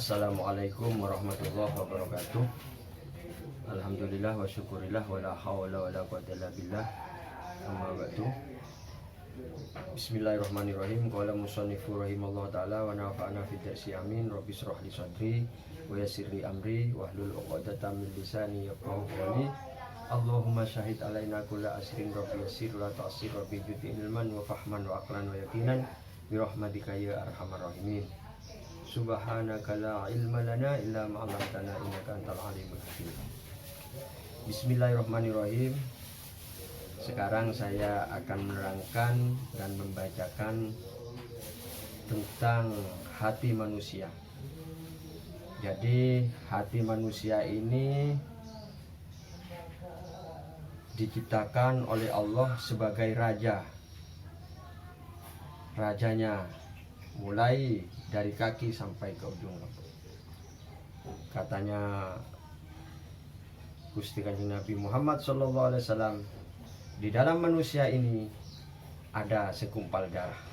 Assalamualaikum warahmatullahi wabarakatuh. Alhamdulillah wa syukurillah wa la hawla wa la quwwata illa billah. Amma ba'du. Bismillahirrahmanirrahim. Qala musannifu rahimallahu ta'ala wa nafa'ana fid darsi amin. Rabbi shrah li sadri wa yassir li amri wahlul 'uqdatam min lisani yafqahu qawli. Allahumma syahid alaina kulla asrin rabbi yassir la ta'sir rabbi judi ilman wa fahman wa aqlan wa yaqinan bi rahmatika ya arhamar rahimin. Subhanaka la ilma lana illa ma 'allamtana innaka antal alimul hakim. Bismillahirrahmanirrahim. Sekarang saya akan menerangkan dan membacakan tentang hati manusia. Jadi hati manusia ini diciptakan oleh Allah sebagai raja. Rajanya mulai dari kaki sampai ke ujung rambut. Katanya Gusti Kanjeng Nabi Muhammad SAW, di dalam manusia ini ada segumpal darah.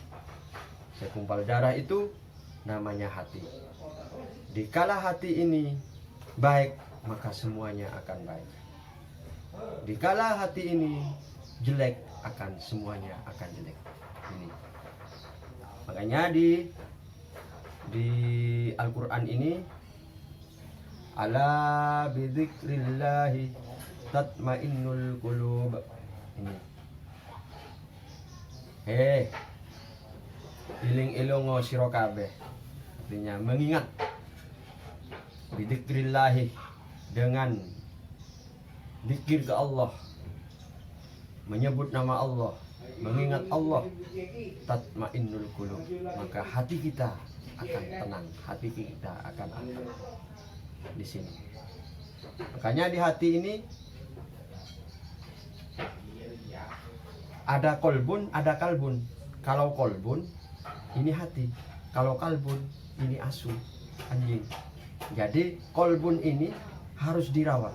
Segumpal darah itu namanya hati. Dikala hati ini baik, maka semuanya akan baik. Dikala hati ini jelek, akan semuanya akan jelek. Ini. Makanya di Al-Quran ini, ala bidzikrillahi tatmainnul qulub. Ini. Iling-ilungo sira kabeh. Artinya mengingat. Bidzikrillahi, dengan zikir ke Allah, menyebut nama Allah, mengingat Allah, tatmainnul qulub, maka hati kita akan tenang, hati kita akan aman. Di sini. Makanya di hati ini ada kolbun, ada kalbun. Kalau kolbun ini hati, kalau kalbun ini asu, anjing. Jadi kolbun ini harus dirawat.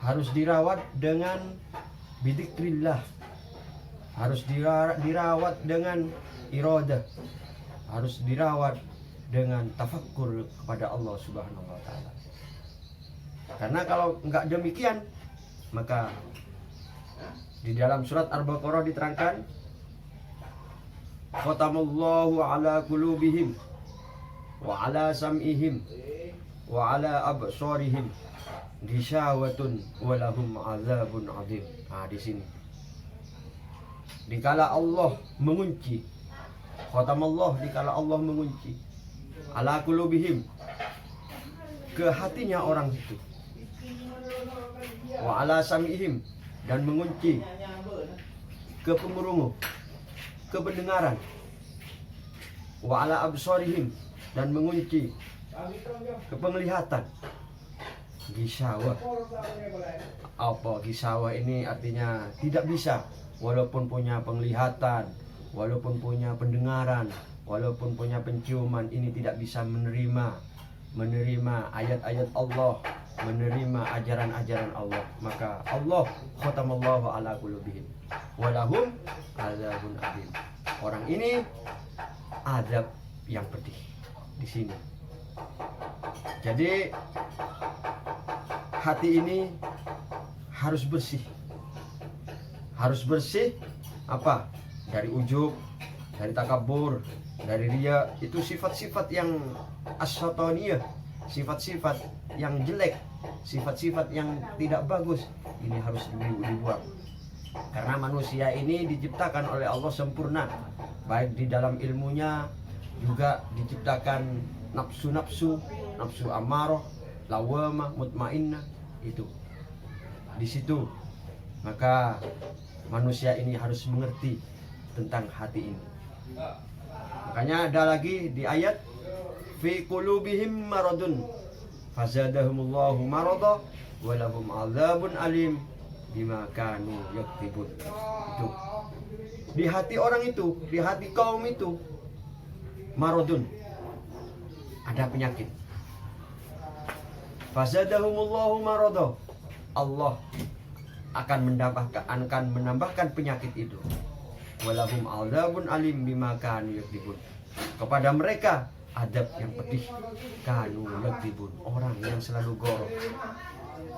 Harus dirawat dengan bidzikrillah. Harus dirawat dengan iradah. Harus dirawat dengan tafakkur kepada Allah Subhanahu wa taala. Karena kalau enggak demikian, maka di dalam surat Al-Baqarah diterangkan, khatamallahu ala qulubihim wa ala sam'ihim wa ala absarihim ghisyawatun wa lahum adzabun adzim. Di sini. Dikala Allah mengunci, khatamallah, dikala Allah mengunci ala qulubihim, ke hatinya orang itu, wa ala sam'ihim, dan mengunci ke pengrungu, ke pendengaran, wa ala absarihim, dan mengunci ke penglihatan. Gisyawa. Apa gisyawa ini? Artinya tidak bisa, walaupun punya penglihatan, walaupun punya pendengaran, walaupun punya penciuman, ini tidak bisa menerima ayat-ayat Allah, menerima ajaran-ajaran Allah. Maka Allah khatamallahu ala qulubihim walahum adzabun adzim. Orang ini azab yang pedih di sini. Jadi hati ini harus bersih. Harus bersih apa? Dari ujub, dari takabur, dari riya. Itu sifat-sifat yang as-syataniyah, sifat-sifat yang jelek, sifat-sifat yang tidak bagus. Ini harus dibuang. Karena manusia ini diciptakan oleh Allah sempurna, baik di dalam ilmunya, juga diciptakan nafsu-nafsu, nafsu amarah, lawamah, mutmainnah. Itu di situ. Maka manusia ini harus mengerti tentang hati ini. Makanya ada lagi di ayat, fi qulubihim maradun fazadahumullahu marada wa lahum adzabun alim bima kanu yaktibun. Itu di hati orang itu, di hati kaum itu, maradun, ada penyakit. Fazadahumullahu marada, Allah akan menambahkan penyakit itu. Walahum adzabun alim bima kanu yaktibun. Kepada mereka adab yang pedih. Kanu yakdibun, orang yang selalu goroh,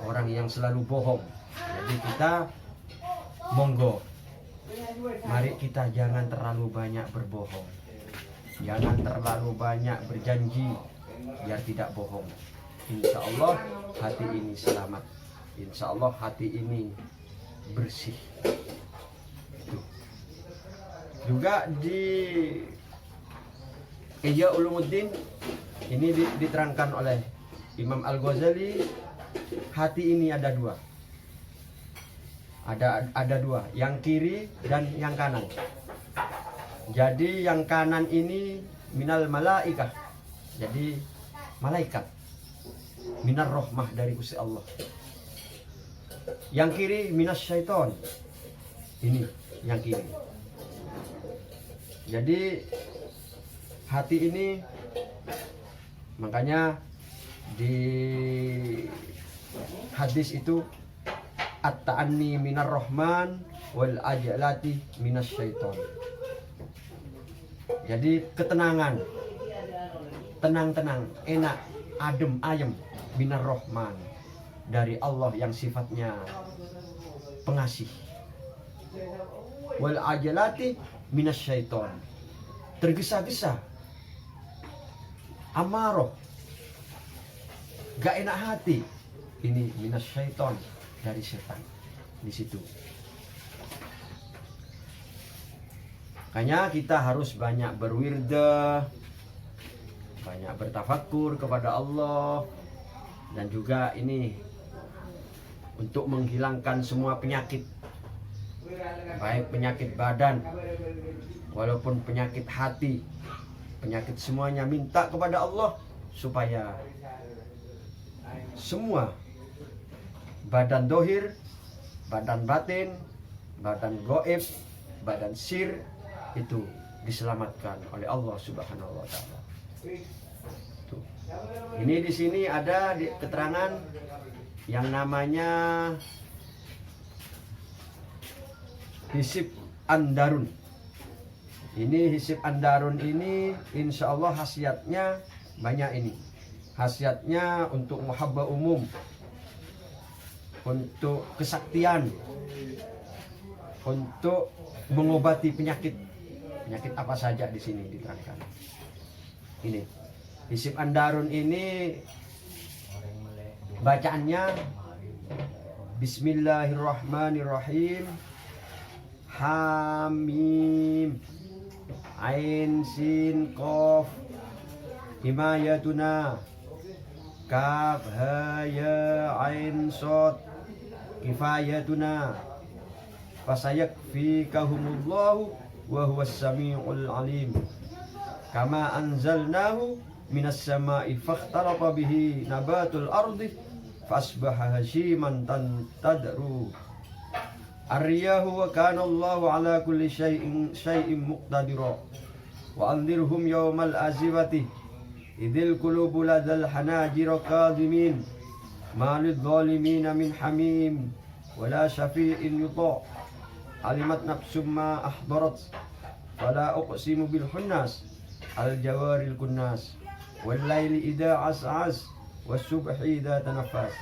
orang yang selalu bohong. Jadi kita monggo, mari kita jangan terlalu banyak berbohong, jangan terlalu banyak berjanji biar tidak bohong. Insya Allah hati ini selamat, insya Allah hati ini bersih. Itu juga di Ihya Ulumuddin ini diterangkan oleh Imam Al-Ghazali, hati ini ada dua. Ada dua, yang kiri dan yang kanan. Jadi yang kanan ini minal malaikah, jadi malaikat, minar rohmah dari Gusti Allah. Yang kiri minas syaiton, ini yang kiri. Jadi hati ini, makanya di hadis itu at-ta'anni minar rahman wal ajalati minas syaiton. Jadi ketenangan, tenang-tenang, enak, adem ayem, minar rahman, dari Allah yang sifatnya pengasih. Wal ajalati minas syaiton, tergesa-gesa, amaroh, gak enak hati, ini minas syaiton, dari setan. Di situ makanya kita harus banyak berwirda, banyak bertafakur kepada Allah, dan juga ini untuk menghilangkan semua penyakit, baik penyakit badan walaupun penyakit hati, penyakit semuanya minta kepada Allah supaya semua badan dohir, badan batin, badan goib, badan sir itu diselamatkan oleh Allah Subhanahu wa taala. Tuh. Ini di sini ada keterangan yang namanya Hisib Andarun. Ini Hisib Andarun ini insya Allah khasiatnya banyak ini. Khasiatnya untuk muhabbah umum, untuk kesaktian, untuk mengobati penyakit apa saja di sini diterangkan. Ini Hisib Andarun ini bacaannya Bismillahirrahmanirrahim. Hamim Ain Sin Qaf Himayatuna Kaf Ha Ya Ain Sod Kifayatuna Fasayakfikahumullahu wa huwas samiul alim. Kama anzalnahu minas sama'i fakhtalata bihi nabatul ardi fasbaha hashiman tadru. Ar-riyahu wa kana Allahu ala kulli syai'in muqtadira. Wa anzirhum yawmal azifati idil qulubu ladal hanajira kadhimin ma lidh-dhalimina min hamim wala syafi'in yuta'. Alimat nafsum ma ahdarat fala uqsimu bil hunnas al jawaril kunnas wal laili idza as'as was subhi idza tanaffas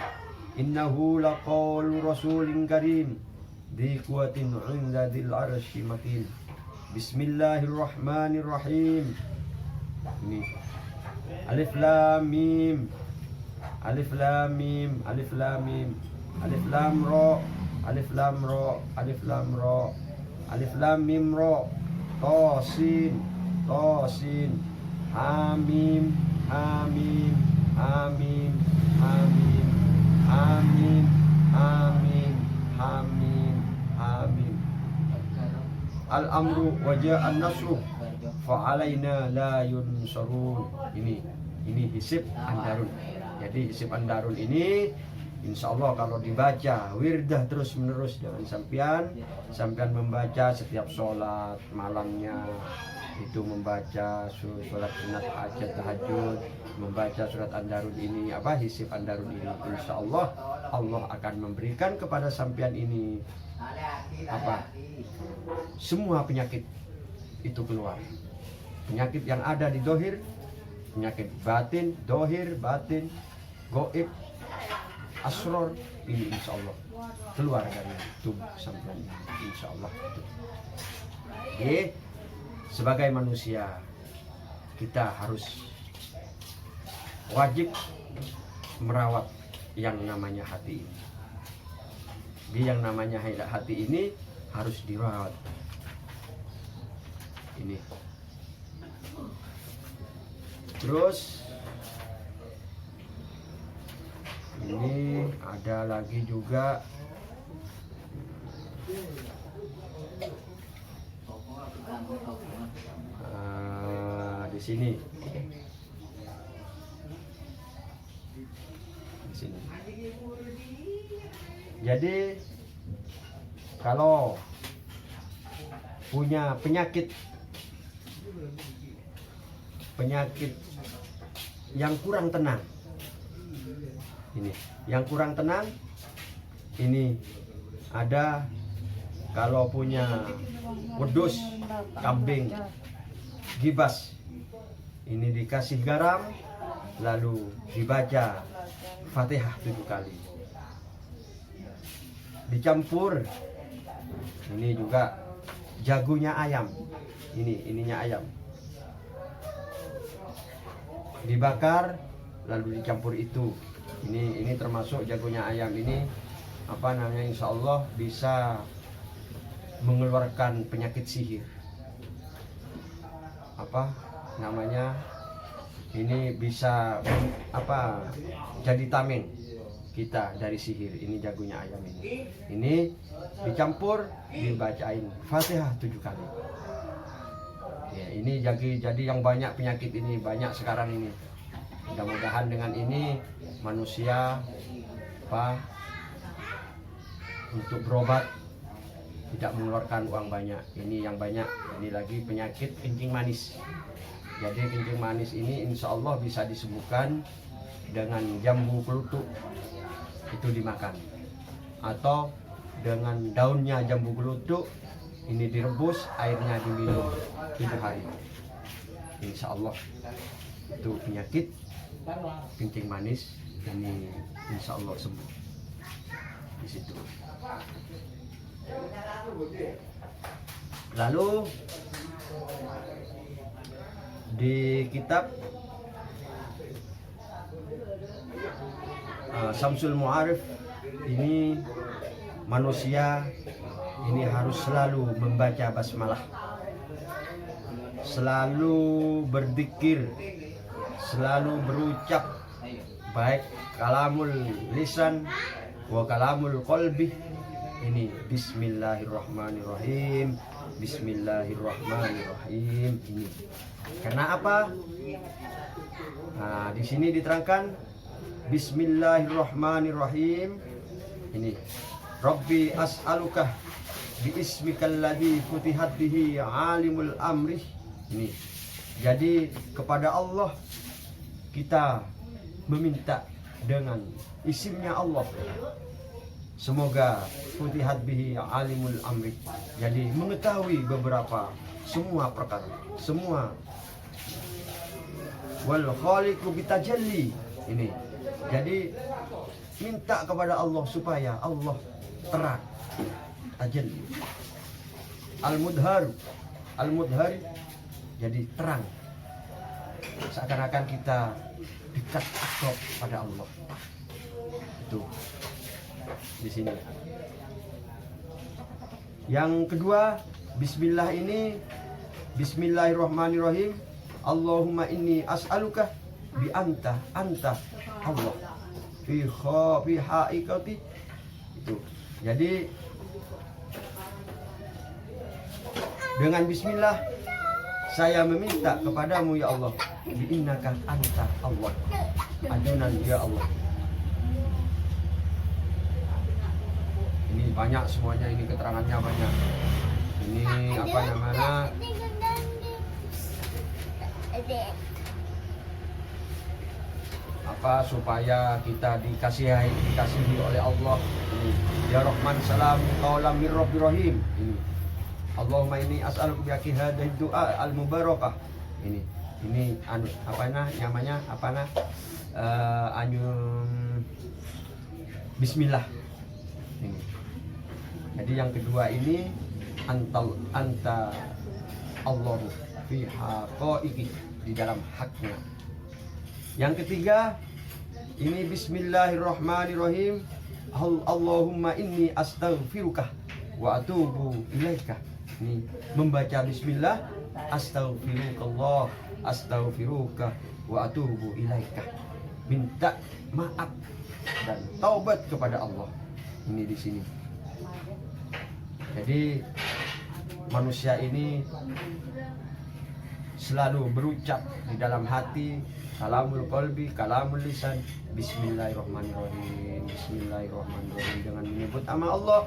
innahu laqawlu rasulin karim di quwwatin 'inda dzil 'arsy makin. Bismillahirrahmanirrahim. Ini alif lam mim, alif lam mim, alif lam mim, alif lam ra, alif lam ra, alif lam ra, alif lam mim ra, ta sin, hamim, hamim, hamim, hamim, hamim, hamim, hamim, hamim. Al-amru waja'an nasru fa'alaina la yunsarun. Ini Hisib Andarun. Jadi Hisib Andarun ini insya Allah kalau dibaca wirdah terus menerus dengan sampean membaca setiap sholat malamnya, itu membaca sholat sunat hajat tahajud, membaca surat Andarun ini, Hisib Andarun ini, insya Allah Allah akan memberikan kepada sampean ini semua penyakit itu keluar. Penyakit yang ada di dohir, penyakit batin, dohir, batin, goib, asror, ini insya Allah keluar dari tubuh sampean ini, insya Allah. Jadi sebagai manusia kita harus wajib merawat yang namanya hati ini. Jadi yang namanya hati ini harus dirawat. Ini. Terus ini ada lagi juga di sini. Di sini. Jadi kalau punya penyakit yang kurang tenang, ini yang kurang tenang, ini ada kalau punya wedus, kambing, gibas, ini dikasih garam lalu dibaca Fatihah 7 kali, dicampur ini juga jagunya ayam, ininya ayam, dibakar lalu dicampur itu. Ini termasuk jagonya ayam ini apa namanya, insya Allah bisa mengeluarkan penyakit sihir. Apa namanya, ini bisa apa jadi tameng kita dari sihir. Ini jagonya ayam ini dicampur, dibacain Fatihah 7 kali ya. Ini jadi yang banyak penyakit ini, banyak sekarang ini. Mudah-mudahan dengan ini manusia untuk berobat tidak mengeluarkan uang banyak. Ini yang banyak, ini lagi penyakit kencing manis. Jadi kencing manis ini insya Allah bisa disembuhkan dengan jambu kelutuk, itu dimakan, atau dengan daunnya jambu kelutuk ini direbus, airnya diminum 7 hari. Insya Allah itu penyakit kencing manis ini insya Allah sembuh di situ. Lalu di kitab Syamsul Mu'arif ini manusia ini harus selalu membaca basmalah, selalu berzikir, selalu berucap baik kalamul lisan wa kalamul qalbi. Ini Bismillahirrahmanirrahim, Bismillahirrahmanirrahim. Ini karena apa? Nah, di sini diterangkan Bismillahirrahmanirrahim. Ini Rabbi as'aluka bi ismikal ladzi futihat bihi alimul amri. Ini jadi kepada Allah kita meminta dengan isimnya Allah, semoga futihat bihi alimul amri, jadi mengetahui beberapa semua perkara, semua wal khaliqu bitajalli. Ini jadi minta kepada Allah supaya Allah terang, tajalli. Al-mudhar, al-mudhar jadi terang, seakan-akan kita dekat akrab pada Allah. Itu di sini. Yang kedua, bismillah ini Bismillahirrahmanirrahim. Allahumma inni as'aluka bi anta Allah fi haikati. Itu. Jadi dengan bismillah saya meminta kepadamu ya Allah, bi innaka anta Allah, ajunan ya Allah. Ini banyak semuanya, ini keterangannya banyak. Ini apa namanya? Apa supaya kita dikasihi oleh Allah. Ini ya Rahman salam qaulam mir rabbir rahim. Ini Allahumma inni as'aluka bi hadhihi du'a al mubarakah. Ini Ini namanya Bismillah ini. Jadi yang kedua ini anta Allahu fi haqaiqi, di dalam haknya. Yang ketiga ini Bismillahirrahmanirrahim. Allahumma inni astaghfiruka wa atubu ilaika. Ini membaca bismillah, astaghfirullah, astaghfiruka wa atubu ilaika. Minta maaf dan taubat kepada Allah. Ini di sini. Jadi manusia ini selalu berucap di dalam hati, kalamul qalbi, kalamul lisan, bismillahirrahmanirrahim, bismillahirrahmanirrahim, dengan menyebut nama Allah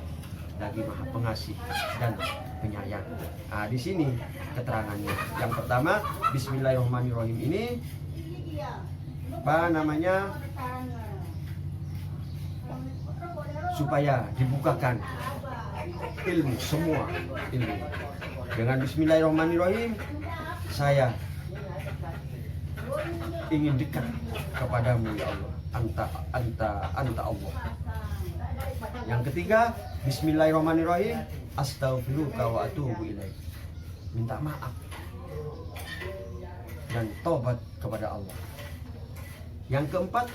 lagi Maha Pengasih dan Penyayang. Nah, di sini keterangannya. Yang pertama, bismillahirrahmanirrahim ini supaya dibukakan ilmu, semua ilmu. Dengan bismillahirrahmanirrahim saya ingin dekat kepadamu ya Allah. Anta Allah. Yang ketiga, bismillahirrahmanirrahim, astaghfiruka wa atubu ilaik. Minta maaf dan tobat kepada Allah. Yang keempat,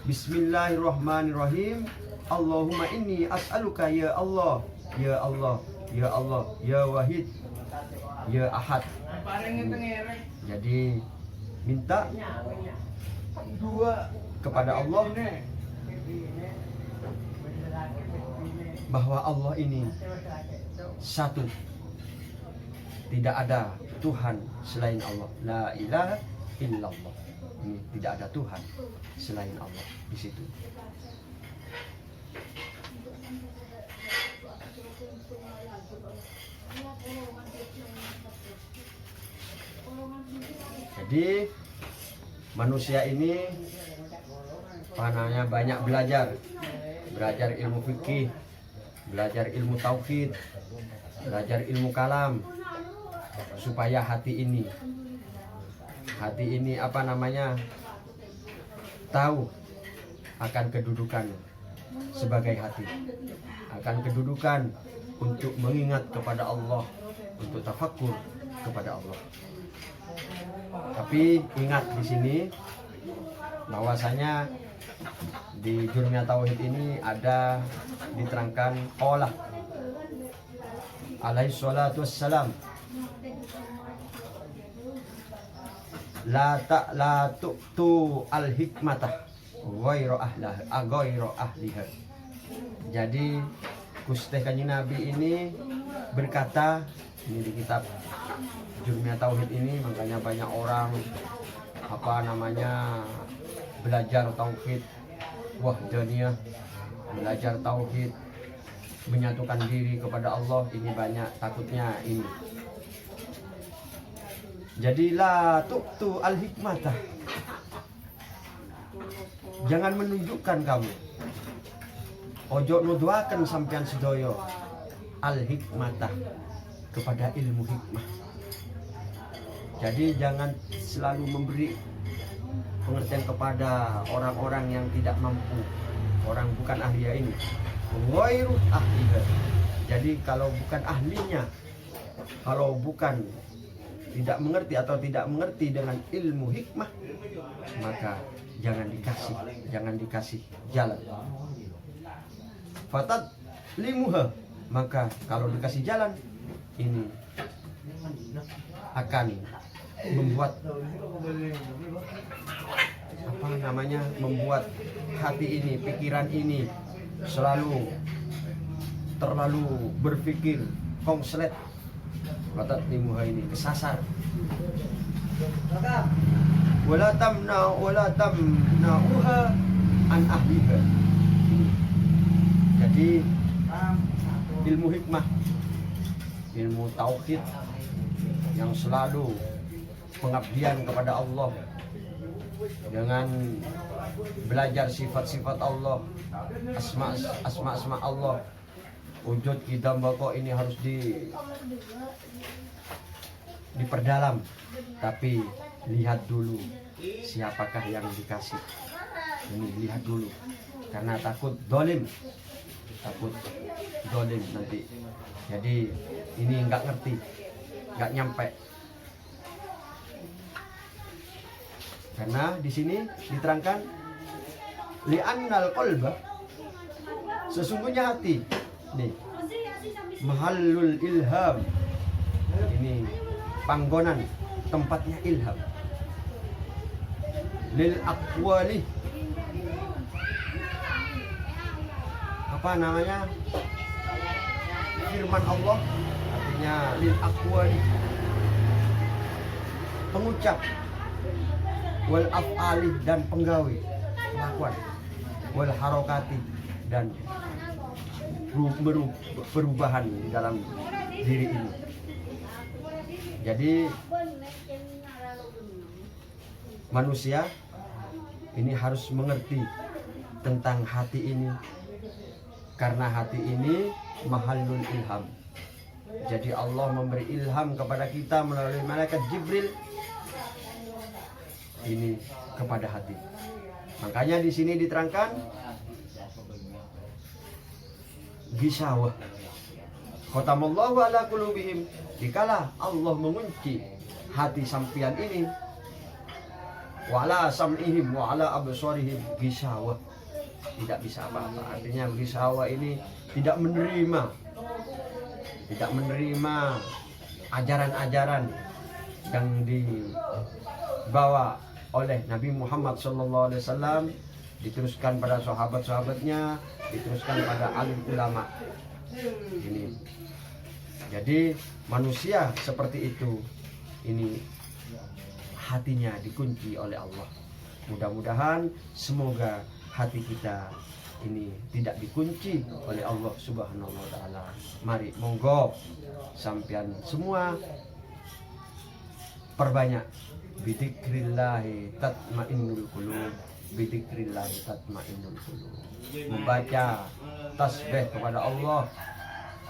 bismillahirrahmanirrahim, Allahumma inni as'aluka ya Allah, ya Allah, ya Allah, ya Wahid, ya Ahad. Jadi minta kepada Allah bahwa Allah ini satu, tidak ada Tuhan selain Allah. La ilaha illallah. Ini tidak ada Tuhan selain Allah di situ. Jadi manusia ini banyak belajar ilmu fikih, belajar ilmu tauhid, belajar ilmu kalam, supaya hati ini tahu akan kedudukan sebagai hati, akan kedudukan untuk mengingat kepada Allah, untuk tafakkur kepada Allah. Tapi ingat di sini bahwasanya di Jurumiyah Tauhid ini ada diterangkan qala alaihi salatu wassalam, la tu'tu al hikmatah ghairu ahliha. Jadi Gusti Kanjeng Nabi ini berkata, ini di kitab Jurumiyah Tauhid ini, makanya banyak orang belajar tauhid wahdaniyah, belajar tauhid menyatukan diri kepada Allah, ini banyak takutnya ini. Jadi la tu'tu al hikmatah, jangan menunjukkan kamu, ojo nuduhaken sampean sedoyo al hikmatah, kepada ilmu hikmah. Jadi jangan selalu memberi pengertian kepada orang-orang yang tidak mampu, orang bukan ahlinya ini. Ghairu ahliha. Jadi kalau bukan ahlinya, kalau bukan tidak mengerti atau tidak mengerti dengan ilmu hikmah, maka jangan dikasih jalan. Fatat limuha, maka kalau dikasih jalan ini akan membuat membuat hati ini, pikiran ini terlalu berpikir konslet. Fatat limuha ini kesasar. Wala tamna'uha an ahliha. Jadi ilmu hikmah, ilmu tauhid yang selalu pengabdian kepada Allah dengan belajar sifat-sifat Allah, asma Allah, wujud kita bako ini harus diperdalam, tapi lihat dulu siapakah yang dikasih. Ini lihat dulu, karena takut dolim nanti. Jadi ini nggak ngerti, nggak nyampe. Karena di sini diterangkan li'annal qalba, sesungguhnya hati nih mahallul ilham, ini panggonan tempatnya ilham, lil aqwali, apa namanya, firman Allah, artinya lil aqwali, pengucap, wal af'ali, dan penggawe, pengakuan, wal harokati, dan perubahan di dalam diri ini. Jadi manusia ini harus mengerti tentang hati ini, karena hati ini mahallul ilham. Jadi Allah memberi ilham kepada kita melalui malaikat Jibril ini kepada hati. Makanya di sini diterangkan gisawah, khatamallahu ala qulubihim, dikala Allah mengunci hati sampian ini, wa ala sam'ihim wa ala absarihim gisawah, tidak bisa apa-apa. Artinya gisawah ini tidak menerima ajaran-ajaran yang dibawa oleh Nabi Muhammad SAW, diteruskan pada sahabat-sahabatnya, diteruskan pada alim ulama ini. Jadi manusia seperti itu, ini hatinya dikunci oleh Allah. Mudah-mudahan semoga hati kita ini tidak dikunci oleh Allah Subhanahu wa taala. Mari monggo sampean semua perbanyak bidzikrillahi tatmainnul qulub, bidzikrillahi tatmainnul qulub. Membaca tasbih kepada Allah,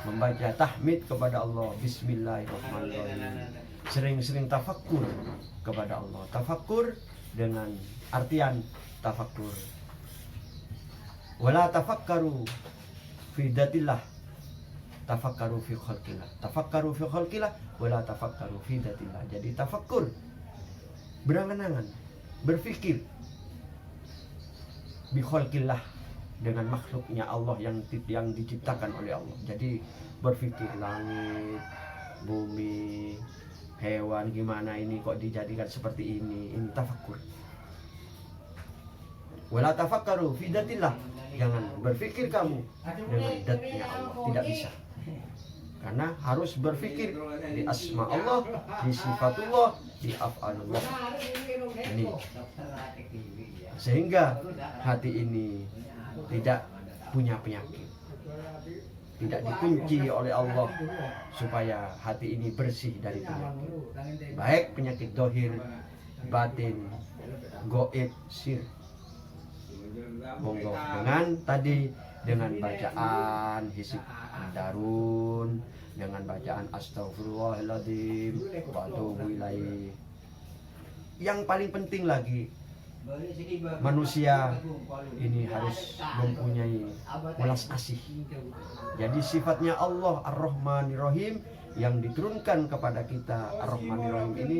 membaca tahmid kepada Allah, bismillahirrahmanirrahim. Sering-sering tafakkur kepada Allah. Tafakkur dengan artian tafakkur. Wala tafakkaru fi datillah, tafakkaru fi khalqillah. Tafakkaru fi khalqillah, wala tafakkaru fi datillah. Jadi tafakkur, berangan-angan, berfikir bi khalqillah, dengan makhluknya Allah yang diciptakan oleh Allah. Jadi berfikir langit, bumi, hewan, gimana ini kok dijadikan seperti ini tafakkur. Wala tafakkaru fi datillah, jangan berfikir kamu dengan datnya Allah, tidak bisa. Karena harus berfikir di asma Allah, di sifatullah, di af'alullah. Ini sehingga hati ini tidak punya penyakit, tidak dikunci oleh Allah, supaya hati ini bersih dari penyakit, baik penyakit dohir, batin, goib, sir. Monggo dengan bacaan hisib darun, dengan bacaan astagfirullahaladzim wa atubu ilaih. Yang paling penting lagi, manusia ini harus mempunyai welas asih. Jadi sifatnya Allah Ar-Rahmanir-Rahim yang diturunkan kepada kita, Ar-Rahmanir-Rahim ini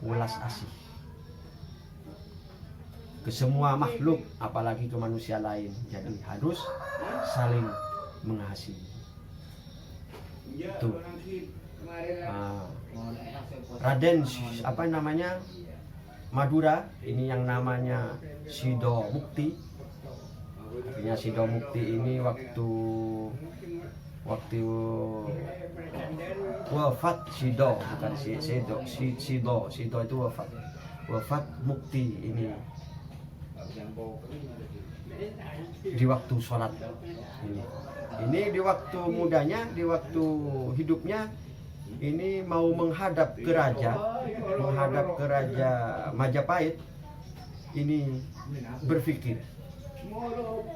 welas asih ke semua makhluk, apalagi ke manusia lain. Jadi harus saling mengasihi. Itu Raden apa namanya Madura ini yang namanya Sido Mukti. Artinya Sido Mukti ini waktu wafat Sido, bukan Sido itu wafat Mukti ini di waktu sholat ini di waktu mudanya, di waktu hidupnya ini mau menghadap ke raja Majapahit. Ini berpikir,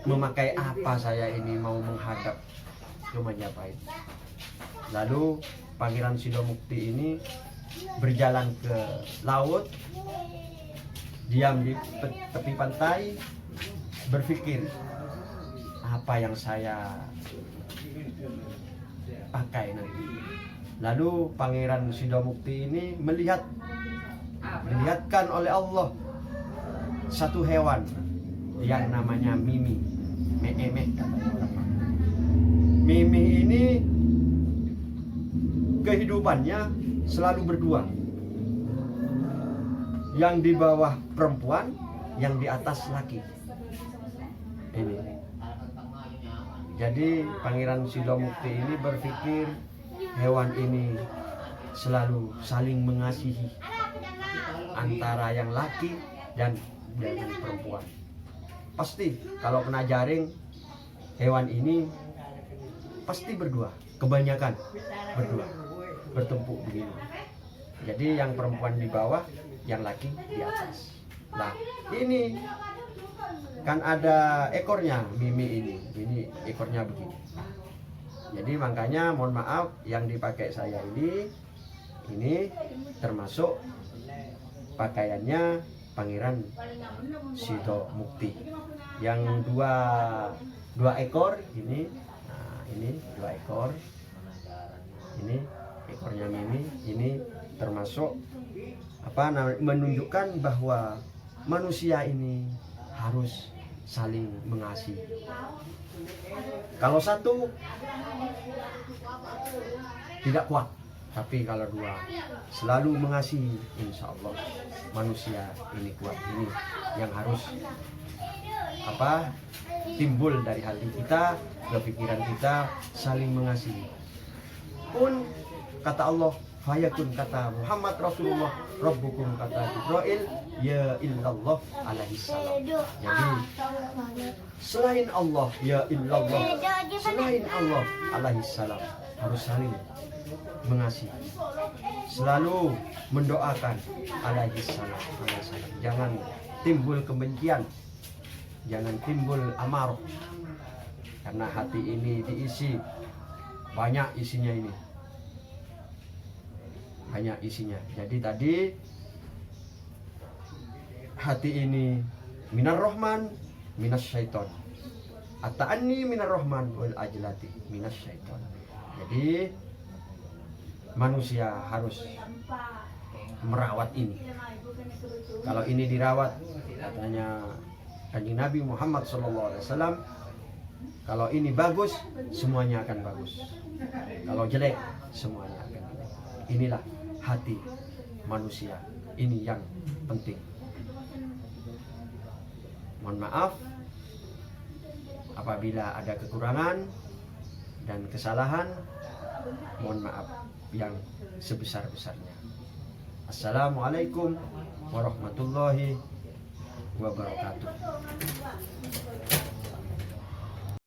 memakai apa saya ini mau menghadap ke Majapahit. Lalu Pangeran Sidomukti ini berjalan ke laut, diam di tepi pantai, berpikir apa yang saya pakai nanti. Lalu Pangeran Sidomukti ini melihatkan oleh Allah satu hewan yang namanya Mimi. Mimi ini kehidupannya selalu berdua. Yang di bawah perempuan, yang di atas laki. Ini. Jadi Pangeran Sidomukti ini berpikir hewan ini selalu saling mengasihi antara yang laki dan perempuan. Pasti kalau kena jaring, hewan ini pasti berdua, kebanyakan berdua, bertumpuk begini. Jadi yang perempuan di bawah, yang laki di atas. Nah, ini kan ada ekornya Mimi ini ekornya begini. Jadi makanya mohon maaf, yang dipakai saya ini termasuk pakaiannya Pangeran Sidomukti. Yang dua ekor ini, nah ini 2 ekor. Ini ekornya Mimi, ini termasuk menunjukkan bahwa manusia ini harus saling mengasihi. Kalau satu tidak kuat, tapi kalau 2 selalu mengasihi, insya Allah manusia ini kuat. Ini yang harus timbul dari hati kita, kepikiran kita, saling mengasihi. Pun kata Allah, fayakun kata Muhammad Rasulullah, Rabbukum kata Jibril, ya illallah alaihi salam. Jadi selain Allah, ya illallah, selain Allah alaihi salam, harus saling mengasihi. Selalu mendoakan alaihi salam. Jangan timbul kebencian, jangan timbul amarah. Karena hati ini diisi banyak isinya ini. Banyak isinya. Jadi tadi hati ini minar rahman minas syaiton. Ata'anni minar rahman wal ajlati minas syaiton. Jadi manusia harus merawat ini. Kalau ini dirawat, katanya Kanjeng Nabi Muhammad SAW, kalau ini bagus, semuanya akan bagus. Kalau jelek, semuanya akan jelek. Inilah hati manusia. Ini yang penting. Mohon maaf apabila ada kekurangan dan kesalahan. Mohon maaf yang sebesar-besarnya. Assalamualaikum warahmatullahi wabarakatuh.